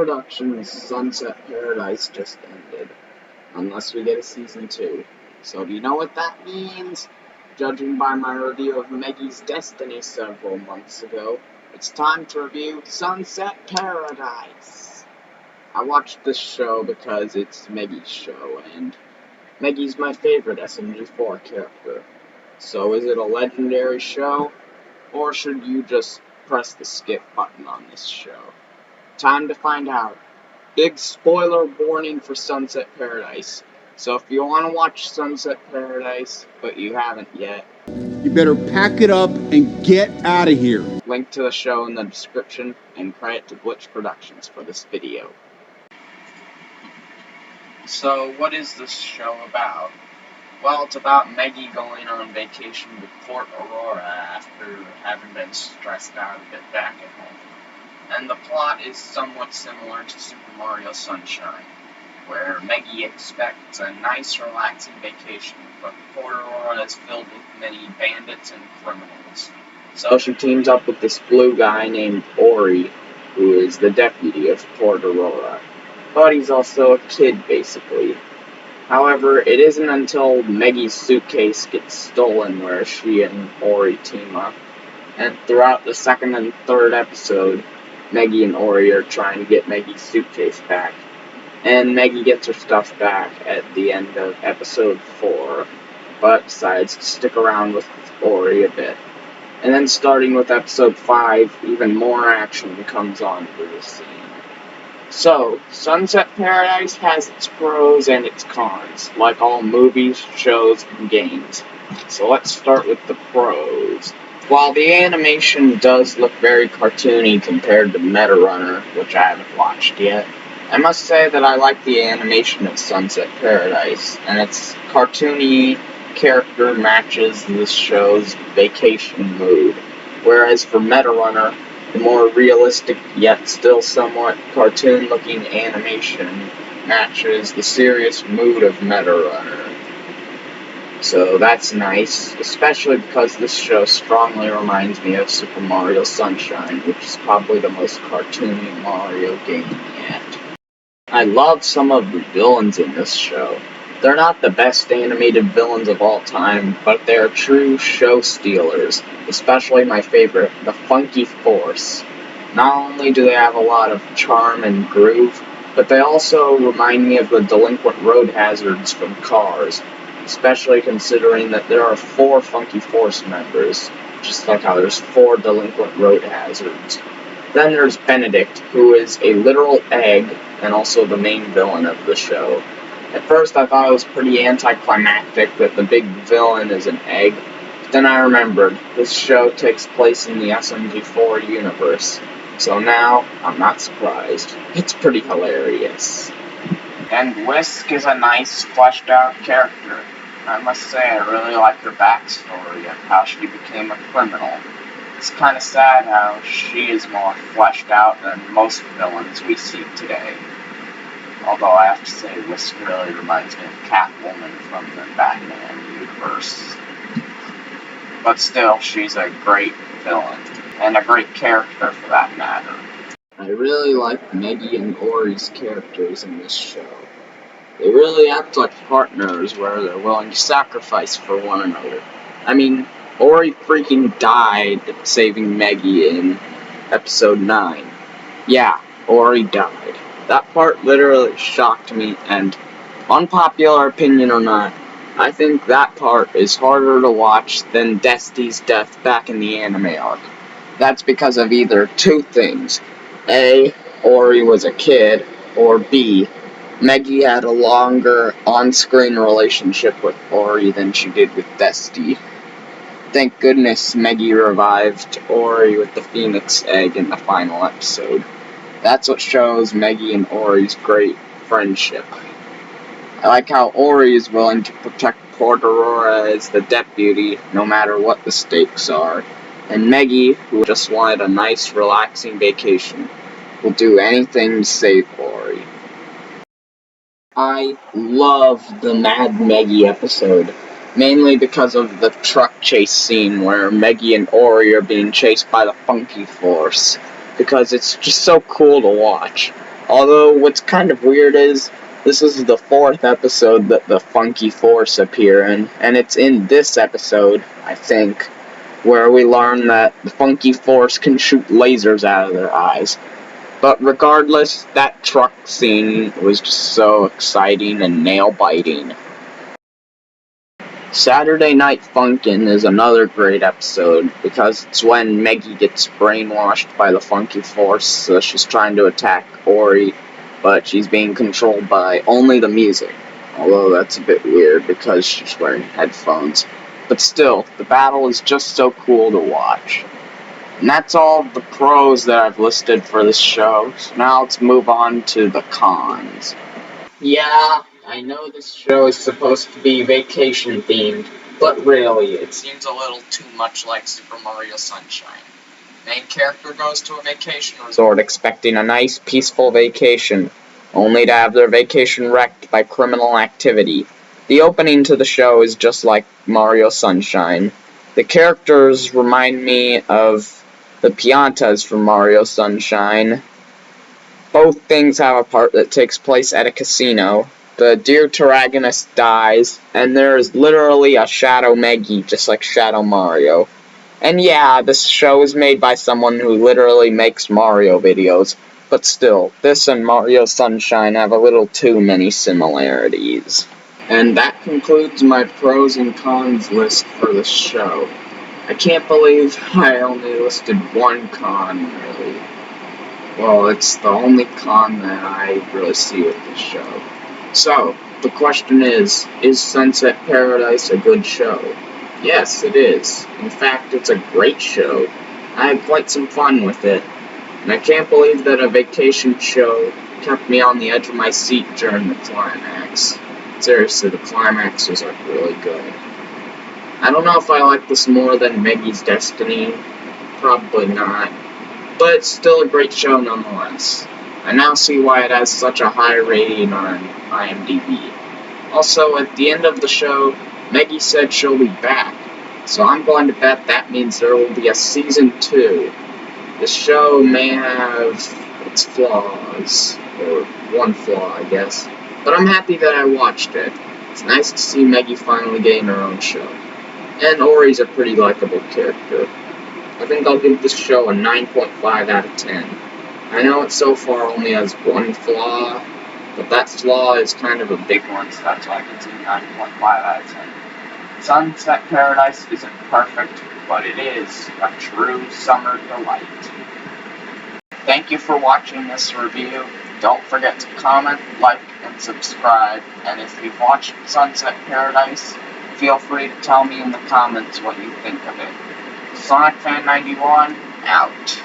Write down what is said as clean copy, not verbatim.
Productions' Sunset Paradise just ended, unless we get a season 2. So do you know what that means? Judging by my review of Meggy's Destiny several months ago, it's time to review Sunset Paradise. I watched this show because it's Meggy's show, and Meggy's my favorite SMG4 character. So is it a legendary show, or should you just press the skip button on this show? Time to find out. Big spoiler warning for Sunset Paradise. So if you want to watch Sunset Paradise, but you haven't yet, you better pack it up and get out of here. Link to the show in the description, and credit to Glitch Productions for this video. So what is this show about? Well, it's about Meggy going on vacation to Port Aurora after having been stressed out a bit back at home. And the plot is somewhat similar to Super Mario Sunshine, where Meggy expects a nice, relaxing vacation, but Port Aurora is filled with many bandits and criminals. So she teams up with this blue guy named Ori, who is the deputy of Port Aurora. But he's also a kid, basically. However, it isn't until Meggy's suitcase gets stolen where she and Ori team up. And throughout the second and third episode, Meggy and Ori are trying to get Meggy's suitcase back. And Meggy gets her stuff back at the end of episode 4, but decides to stick around with Ori a bit. And then starting with episode 5, even more action comes on for the scene. So, Sunset Paradise has its pros and its cons, like all movies, shows, and games. So let's start with the pros. While the animation does look very cartoony compared to Metarunner, which I haven't watched yet, I must say that I like the animation of Sunset Paradise, and its cartoony character matches the show's vacation mood. Whereas for Metarunner, the more realistic yet still somewhat cartoon-looking animation matches the serious mood of Metarunner. So that's nice, especially because this show strongly reminds me of Super Mario Sunshine, which is probably the most cartoony Mario game yet. I love some of the villains in this show. They're not the best animated villains of all time, but they're true show stealers, especially my favorite, the Funky Force. Not only do they have a lot of charm and groove, but they also remind me of the delinquent road hazards from Cars, especially considering that there are 4 Funky Force members, just like how there's 4 delinquent road hazards. Then there's Benedict, who is a literal egg, and also the main villain of the show. At first I thought it was pretty anticlimactic that the big villain is an egg, but then I remembered, this show takes place in the SMG4 universe, so now I'm not surprised. It's pretty hilarious. And Whisk is a nice, fleshed out character. I must say I really like her backstory of how she became a criminal. It's kind of sad how she is more fleshed out than most villains we see today. Although I have to say, Whisk really reminds me of Catwoman from the Batman universe. But still, she's a great villain, and a great character for that matter. I really like Meggy and Ori's characters in this show. They really act like partners where they're willing to sacrifice for one another. I mean, Ori freaking died saving Meggy in episode 9. Yeah, Ori died. That part literally shocked me, and unpopular opinion or not, I think that part is harder to watch than Destiny's death back in the anime arc. That's because of either 2 things. A, Ori was a kid, or B, Meggy had a longer on-screen relationship with Ori than she did with Destiny. Thank goodness Meggy revived Ori with the Phoenix Egg in the final episode. That's what shows Meggy and Ori's great friendship. I like how Ori is willing to protect Port Aurora as the deputy, no matter what the stakes are. And Meggy, who just wanted a nice, relaxing vacation, will do anything to save Ori. I love the Mad Meggy episode, mainly because of the truck chase scene where Meggy and Ori are being chased by the Funky Force, because it's just so cool to watch. Although, what's kind of weird is, this is the 4th episode that the Funky Force appear in, and it's in this episode, I think, where we learn that the Funky Force can shoot lasers out of their eyes. But regardless, that truck scene was just so exciting and nail-biting. Saturday Night Funkin' is another great episode, because it's when Meggy gets brainwashed by the Funky Force, so she's trying to attack Ori, but she's being controlled by only the music. Although that's a bit weird because she's wearing headphones. But still, the battle is just so cool to watch. And that's all the pros that I've listed for this show, so now let's move on to the cons. Yeah, I know this show is supposed to be vacation themed, but really, it seems a little too much like Super Mario Sunshine. Main character goes to a vacation resort expecting a nice, peaceful vacation, only to have their vacation wrecked by criminal activity. The opening to the show is just like Mario Sunshine. The characters remind me of the Piantas from Mario Sunshine. Both things have a part that takes place at a casino. The dear protagonist dies, and there is literally a Shadow Meggy, just like Shadow Mario. And yeah, this show is made by someone who literally makes Mario videos, but still, this and Mario Sunshine have a little too many similarities. And that concludes my pros and cons list for this show. I can't believe I only listed one con, really. Well, it's the only con that I really see with this show. So, the question is Sunset Paradise a good show? Yes, it is. In fact, it's a great show. I had quite some fun with it. And I can't believe that a vacation show kept me on the edge of my seat during the climax. Seriously, the climax was like really good. I don't know if I like this more than Meggy's Destiny. Probably not. But it's still a great show nonetheless. I now see why it has such a high rating on IMDb. Also, at the end of the show, Meggy said she'll be back, so I'm going to bet that means there will be a season 2. The show may have its flaws, or one flaw, I guess, but I'm happy that I watched it. It's nice to see Meggy finally getting her own show. And Ori's a pretty likable character. I think I'll give this show a 9.5 out of 10. I know it so far only has one flaw, but that flaw is kind of a big one, so that's why I give it 9.5 out of 10. Sunset Paradise isn't perfect, but it is a true summer delight. Thank you for watching this review. Don't forget to comment, like, and subscribe. And if you've watched Sunset Paradise, feel free to tell me in the comments what you think of it. SonicFan91, out.